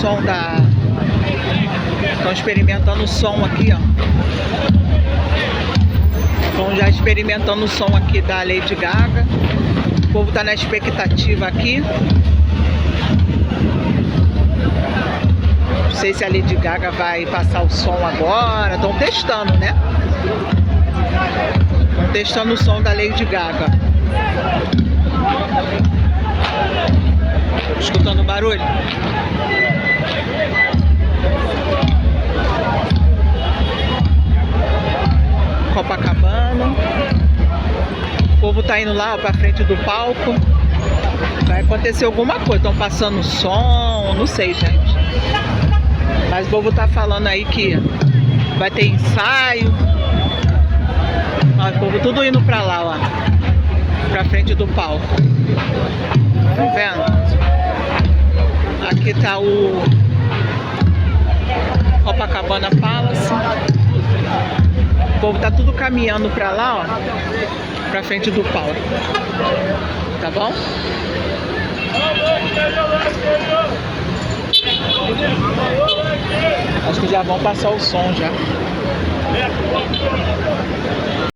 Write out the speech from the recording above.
som da... Estão experimentando o som aqui, ó. Estão já experimentando o som aqui da Lady Gaga. O povo tá na expectativa aqui. Não sei se a Lady Gaga vai passar o som agora. Estão testando, né? Estão testando o som da Lady Gaga. Escutando o barulho? Copacabana. O povo tá indo lá pra frente do palco. Vai acontecer alguma coisa. Estão passando som, não sei, gente. Mas o povo tá falando aí que vai ter ensaio. Ó, o povo tudo indo pra lá, ó. Pra frente do palco. Tá vendo? Aqui tá o Copacabana Palace. O povo tá tudo caminhando pra lá, ó. Pra frente do palco. Tá bom? Acho que já vão passar o som já.